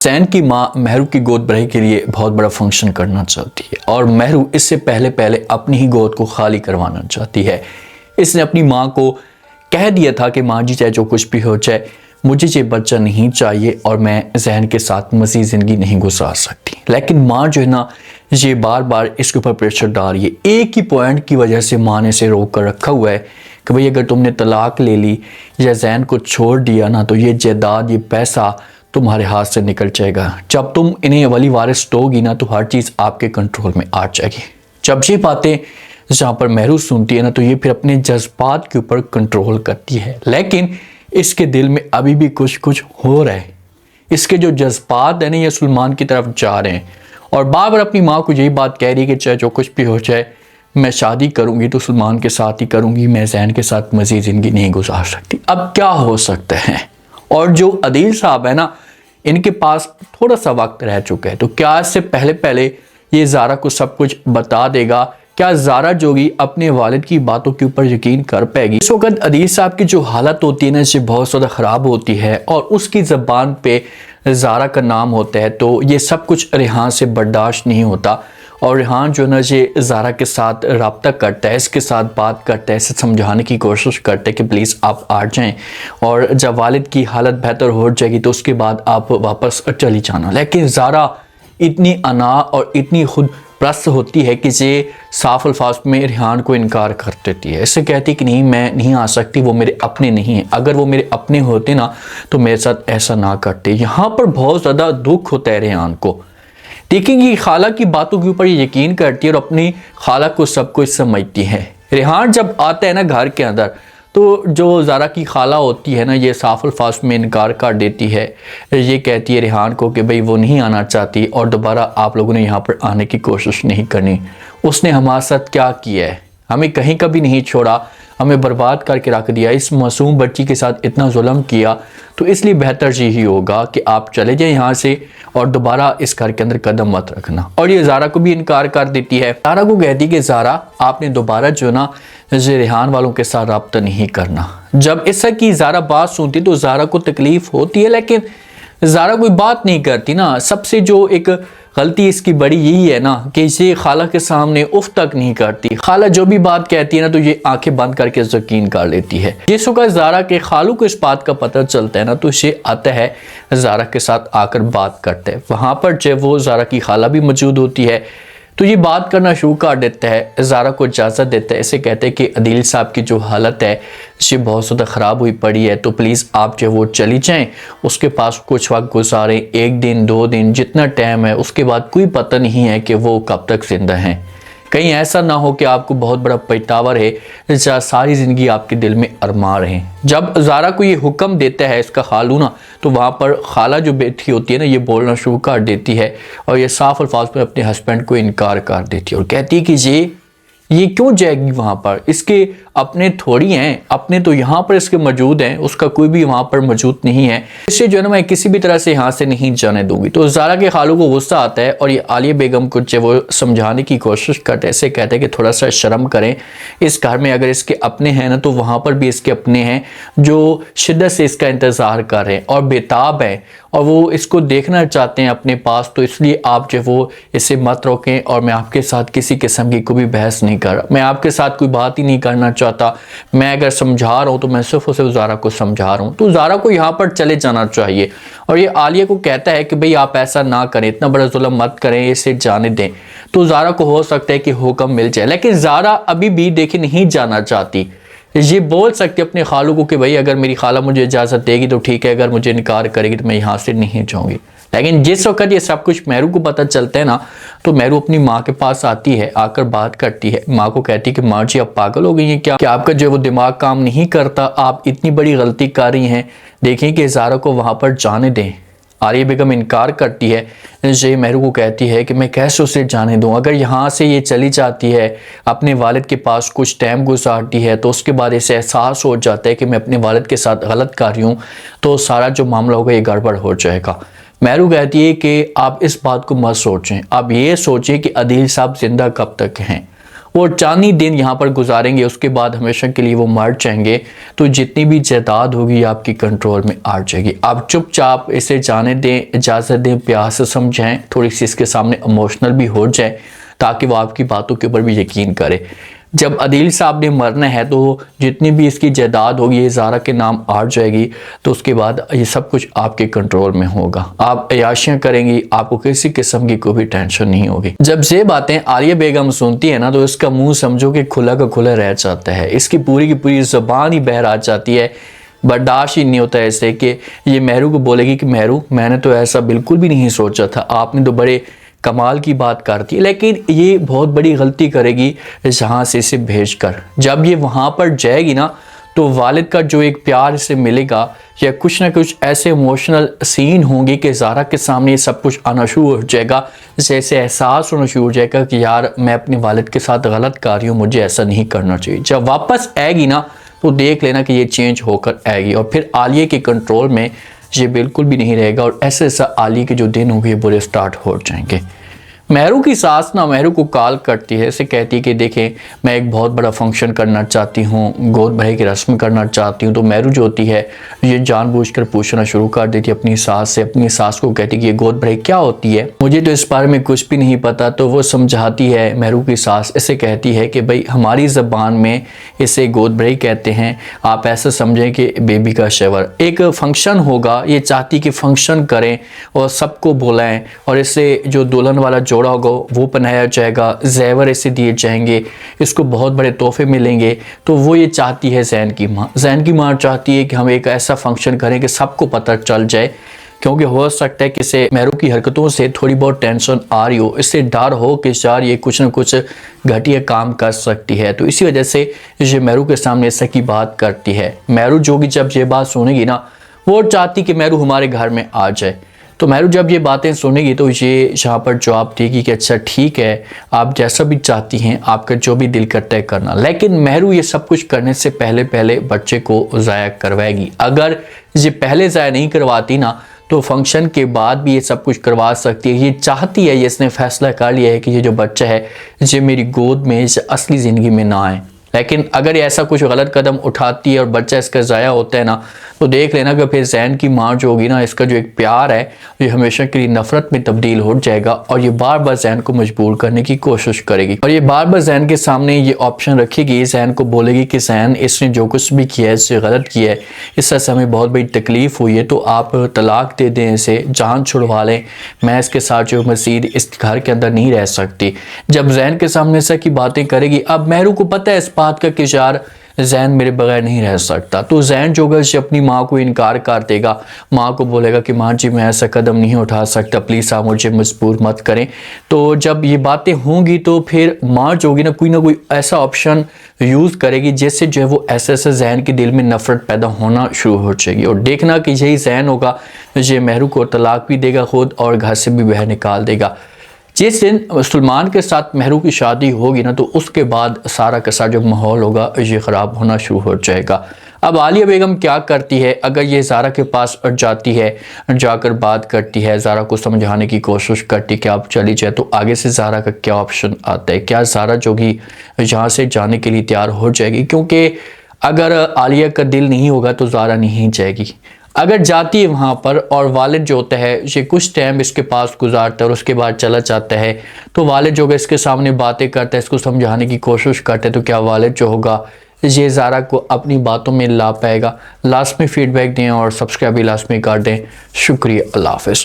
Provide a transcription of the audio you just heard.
जैन की माँ मेहरू की गोद भराई के लिए बहुत बड़ा फंक्शन करना चाहती है और मेहरू इससे पहले पहले अपनी ही गोद को खाली करवाना चाहती है। इसने अपनी माँ को कह दिया था कि माँ जी चाहे जो कुछ भी हो जाए मुझे ये बच्चा नहीं चाहिए और मैं जैन के साथ मज़ीद ज़िंदगी नहीं गुजार सकती। लेकिन माँ जो है ना ये बार बार इसके ऊपर प्रेशर डाल रही है। एक ही पॉइंट की वजह से माँ ने इसे रोक कर रखा हुआ है कि भाई अगर तुमने तलाक ले ली या जैन को छोड़ दिया ना तो ये जायदाद ये पैसा तुम्हारे हाथ से निकल जाएगा। जब तुम इन्हें वली वारिस दोगी ना तो हर चीज़ आपके कंट्रोल में आ जाएगी। जब ये बातें जहाँ पर मेहरू सुनती है ना तो ये फिर अपने जज्बात के ऊपर कंट्रोल करती है। लेकिन इसके दिल में अभी भी कुछ कुछ हो रहा है। इसके जो जज्बात है ना ये सलमान की तरफ जा रहे हैं और बार बार अपनी माँ को यही बात कह रही है कि चाहे जो कुछ भी हो जाए मैं शादी करूँगी तो सलमान के साथ ही करूँगी, मैं जैन के साथ मज़ीद ज़िंदगी नहीं गुजार सकती। अब क्या हो सकता है। और जो अदील साहब है ना इनके पास थोड़ा सा वक्त रह चुका है तो क्या इससे पहले पहले ये ज़ारा को सब कुछ बता देगा। क्या ज़ारा जोगी अपने वालिद की बातों के ऊपर यकीन कर पाएगी। इस वक्त अदील साहब की जो हालत होती है ना इससे बहुत ज़्यादा ख़राब होती है और उसकी ज़बान पे ज़ारा का नाम होता है तो ये सब कुछ रेहान से बर्दाश्त नहीं होता और रेहान जो ना ये ज़ारा के साथ रब्ता करता है, इसके साथ बात करता है, इसे समझाने की कोशिश करता है कि प्लीज़ आप आ जाएं और जब वालिद की हालत बेहतर हो जाएगी तो उसके बाद आप वापस चली जाना। लेकिन ज़ारा इतनी अना और इतनी खुद प्रस्त होती है कि ये साफ अल्फाज में रेहान को इनकार कर देती है। इससे कहती कि नहीं मैं नहीं आ सकती, वो मेरे अपने नहीं हैं। अगर वो मेरे अपने होते ना तो मेरे साथ ऐसा ना करते। यहाँ पर बहुत ज़्यादा दुख होता है रेहान को। देखेंगे खाला की बातों के ऊपर ये यकीन करती है और अपनी खाला को सब कुछ समझती है। रेहान जब आता है ना घर के अंदर तो जो ज़ारा की खाला होती है ना ये साफ अल्फाज में इनकार कर देती है। ये कहती है रेहान को कि भाई वो नहीं आना चाहती और दोबारा आप लोगों ने यहाँ पर आने की कोशिश नहीं करनी। उसने हमारे साथ क्या किया है, हमें कहीं कभी नहीं छोड़ा, हमें बर्बाद करके रख दिया, इस मासूम बच्ची के साथ इतना जुल्म किया तो इसलिए बेहतर यही होगा कि आप चले जाएं यहाँ से और दोबारा इस घर के अंदर कदम मत रखना। और ये ज़ारा को भी इनकार कर देती है। ज़ारा को कहती है कि ज़ारा आपने दोबारा जो ना रेहान वालों के साथ रब्ता नहीं करना। जब इस की ज़ारा बात सुनती तो ज़ारा को तकलीफ़ होती है लेकिन ज़ारा कोई बात नहीं करती ना। सबसे जो एक गलती इसकी बड़ी यही है ना कि इसे खाला के सामने उफ तक नहीं करती। खाला जो भी बात कहती है ना तो ये आंखें बंद करके यकीन कर लेती है। जिस वक्त ज़ारा के खालू को इस बात का पता चलता है ना तो इसे आता है ज़ारा के साथ आकर बात करता है। वहाँ पर जब वो ज़ारा की खाला भी मौजूद होती है तो ये बात करना शुरू कर देता है, ज़ारा को इजाज़त देता है। इसे कहते हैं कि अदील साहब की जो हालत है ये बहुत ज़्यादा ख़राब हुई पड़ी है तो प्लीज़ आप जो वो चली जाएं, उसके पास कुछ वक्त गुजारें, 1 दिन 2 दिन जितना टाइम है, उसके बाद कोई पता नहीं है कि वो कब तक ज़िंदा हैं। कहीं ऐसा ना हो कि आपको बहुत बड़ा पछतावा रहे, सारी ज़िंदगी आपके दिल में अरमा रहे। जब ज़ारा को ये हुक्म देता है इसका खालू ना तो वहाँ पर खाला जो बैठी होती है ना ये बोलना शुरू कर देती है और ये साफ अल्फाज में अपने हस्बैंड को इनकार कर देती है और कहती है कि ये क्यों जाएगी वहाँ पर, इसके अपने थोड़ी हैं, अपने तो यहाँ पर इसके मौजूद हैं, उसका कोई भी वहाँ पर मौजूद नहीं है। इससे जो है ना मैं किसी भी तरह से यहाँ से नहीं जाने दूंगी। तो ज़ारा के खालू को गुस्सा आता है और ये आलिया बेगम को जो वो समझाने की कोशिश करते हैं। इसे कहते हैं कि थोड़ा सा शर्म करें, इस घर में अगर इसके अपने हैं ना तो वहाँ पर भी इसके अपने हैं जो शिद्दत से इसका इंतज़ार कर रहे हैं और बेताब हैं और वो इसको देखना चाहते हैं अपने पास। तो इसलिए आप जो वो इसे मत रोकें और मैं आपके साथ किसी किस्म की कोई बहस नहीं कर रहा, मैं आपके साथ कोई बात ही नहीं करना चाहता। मैं अगर समझा रहा हूं तो मैं सिर्फ और सिर्फ ज़ारा को समझा रहा हूं। तो ज़ारा को यहां पर चले जाना चाहिए और ये आलिया को कहता है कि भाई आप ऐसा ना करें, इतना बड़ा जुल्म मत करें, इसे जाने दें। तो ज़ारा को हो सकता है कि हुक्म मिल जाए लेकिन ज़ारा अभी भी देखिए नहीं जाना चाहती। ये बोल सकती अपने खालू को कि भाई अगर मेरी खाला मुझे इजाज़त देगी तो ठीक है, अगर मुझे इनकार करेगी तो मैं यहाँ से नहीं जाऊँगी। लेकिन जिस वक्त ये सब कुछ मेहरू को पता चलता है ना तो मेहरू अपनी माँ के पास आती है, आकर बात करती है। माँ को कहती है कि माँ जी आप पागल हो गई हैं क्या आपका जो वो दिमाग काम नहीं करता, आप इतनी बड़ी गलती कर रही हैं, देखें कि ज़ारा को वहाँ पर जाने दें। आलिया बेगम इनकार करती है। ये मेहरू को कहती है कि मैं कैसे उसे जाने दूं, अगर यहाँ से ये चली जाती है अपने वालिद के पास कुछ टाइम गुजारती है तो उसके बाद इसे एहसास हो जाता है कि मैं अपने वालिद के साथ गलत कर रही हूँ तो सारा जो मामला होगा ये गड़बड़ हो जाएगा। मेहरू कहती है कि आप इस बात को मत सोचें, आप ये सोचें कि अदील साहब जिंदा कब तक हैं वो चांदी दिन यहाँ पर गुजारेंगे, उसके बाद हमेशा के लिए वो मर जाएंगे। तो जितनी भी जायदाद होगी आपकी कंट्रोल में आ जाएगी। आप चुपचाप इसे जाने दें, इजाज़त दें, प्यार से समझाएं, थोड़ी सी इसके सामने इमोशनल भी हो जाए ताकि वो आपकी बातों के ऊपर भी यकीन करे। जब आदिल साहब ने मरना है तो जितनी भी इसकी जायदाद होगी ये ज़ारा के नाम आ जाएगी। तो उसके बाद ये सब कुछ आपके कंट्रोल में होगा, आप अयाशियाँ करेंगी, आपको किसी किस्म की कोई भी टेंशन नहीं होगी। जब ये बातें आलिया बेगम सुनती है ना तो इसका मुंह समझो कि खुला का खुला रह जाता है, इसकी पूरी की पूरी ज़बान ही बहर आ जाती है। बर्दाश्त ही नहीं होता ऐसे कि ये महरू को बोलेगी कि महरू मैंने तो ऐसा बिल्कुल भी नहीं सोचा था, आपने तो बड़े कमाल की बात करती है। लेकिन ये बहुत बड़ी गलती करेगी जहाँ से इसे भेजकर। जब ये वहाँ पर जाएगी ना तो वालिद का जो एक प्यार इसे मिलेगा या कुछ ना कुछ ऐसे इमोशनल सीन होंगे कि ज़ारा के सामने ये सब कुछ आना शुरू हो जाएगा, जैसे एहसास होना शुरू हो जाएगा कि यार मैं अपने वालिद के साथ गलत कर रही हूँ, मुझे ऐसा नहीं करना चाहिए। जब वापस आएगी ना तो देख लेना कि ये चेंज होकर आएगी और फिर आलिया के कंट्रोल में ये बिल्कुल भी नहीं रहेगा और ऐसे ऐसा आलिया के जो दिन होंगे बुरे स्टार्ट हो जाएंगे। महरू की सास ना महरू को कॉल करती है, इसे कहती है कि देखें मैं एक बहुत बड़ा फंक्शन करना चाहती हूँ, गोद भराई की रस्म करना चाहती हूँ। तो महरू जो होती है ये जानबूझकर पूछना शुरू कर देती है अपनी सास से। अपनी सास को कहती है कि ये गोद भराई क्या होती है, मुझे तो इस बारे में कुछ भी नहीं पता। तो वो समझाती है महरू की सास, इसे कहती है कि भाई हमारी ज़बान में इसे गोद भराई कहते हैं, आप ऐसा समझें कि बेबी का शवर। एक फंक्शन होगा, ये चाहती कि फंक्शन करें और सबको बुलाएं और इससे जो दुल्हन वाला जोड़ा होगा वो पहनाया जाएगा, जेवर इसे दिए जाएंगे, इसको बहुत बड़े तोहफे मिलेंगे। तो वो ये चाहती है ज़ैन की माँ। ज़ैन की माँ चाहती है कि हम एक ऐसा फंक्शन करें कि सबको पता चल जाए, क्योंकि हो सकता है कि इसे महरू की हरकतों से थोड़ी बहुत टेंशन आ रही हो, इससे डर हो कि यार ये कुछ ना कुछ घटिया काम कर सकती है। तो इसी वजह से ये महरू के सामने ऐसा की बात करती है। महरू जो कि जब ये बात सुनेगी ना वो चाहती कि महरू हमारे घर में आ जाए। तो महरू जब ये बातें सुनेगी तो ये यहाँ पर जवाब देगी कि अच्छा ठीक है, आप जैसा भी चाहती हैं, आपका जो भी दिल करता है करना। लेकिन महरू ये सब कुछ करने से पहले बच्चे को ज़ाया करवाएगी। अगर ये पहले ज़ाया नहीं करवाती ना तो फंक्शन के बाद भी ये सब कुछ करवा सकती है। ये चाहती है, ये इसने फैसला कर लिया है कि ये जो बच्चा है ये मेरी गोद में इस असली ज़िंदगी में ना आए। लेकिन अगर ऐसा कुछ गलत कदम उठाती है और बच्चा इसका ज़ाया होता है ना तो देख लेना कि फिर ज़ैन की माँ जो होगी ना, इसका जो एक प्यार है ये हमेशा के लिए नफरत में तब्दील हो जाएगा और ये बार बार ज़ैन को मजबूर करने की कोशिश करेगी और ये बार बार ज़ैन के सामने ये ऑप्शन रखेगी। ज़ैन को बोलेगी कि ज़ैन इसने जो कुछ भी किया है इससे गलत किया है, इस वजह से हमें बहुत बड़ी तकलीफ़ हुई है, तो आप तलाक दे दें, इसे जान छुड़वा लें, मैं इसके साथ जो मज़ीद इस घर के अंदर नहीं रह सकती। जब ज़ैन के सामने ऐसा की बातें करेगी, अब महरू को पता है इस बात का कि यार ज़ैन मेरे बगैर नहीं रह सकता। तो ज़ैन जो है अपनी माँ को इनकार कर देगा, माँ को बोलेगा कि माँ जी मैं ऐसा कदम नहीं उठा सकता, प्लीज़ आप मुझे मजबूर मत करें। तो जब ये बातें होंगी तो फिर माँ जो होगी ना कोई ऐसा ऑप्शन यूज़ करेगी जिससे जो है वो ऐसे ज़ैन के दिल में नफरत पैदा होना शुरू हो जाएगी और देखना कि यही ज़ैन होगा ये महरू को तलाक भी देगा खुद और घर से भी बाहर निकाल देगा। जिस दिन सलमान के साथ महरू की शादी होगी ना तो उसके बाद सारा का सारा जो माहौल होगा ये ख़राब होना शुरू हो जाएगा। अब आलिया बेगम क्या करती है, अगर ये ज़ारा के पास जाती है, जाकर बात करती है, ज़ारा को समझाने की कोशिश करती है कि आप चली जाए, तो आगे से ज़ारा का क्या ऑप्शन आता है? क्या ज़ारा जो कि यहाँ से जाने के लिए तैयार हो जाएगी? क्योंकि अगर आलिया का दिल नहीं होगा तो ज़ारा नहीं जाएगी। अगर जाती है वहाँ पर और वालिद जो होता है ये कुछ टाइम इसके पास गुजारता है और उसके बाद चला जाता है, तो वालिद जो होगा इसके सामने बातें करता है, इसको समझाने की कोशिश करता है, तो क्या वालिद जो होगा ये ज़ारा को अपनी बातों में ला पाएगा? लास्ट में फीडबैक दें और सब्सक्राइब भी लास्ट में कर दें। शुक्रिया, अल्लाह हाफ़िज़।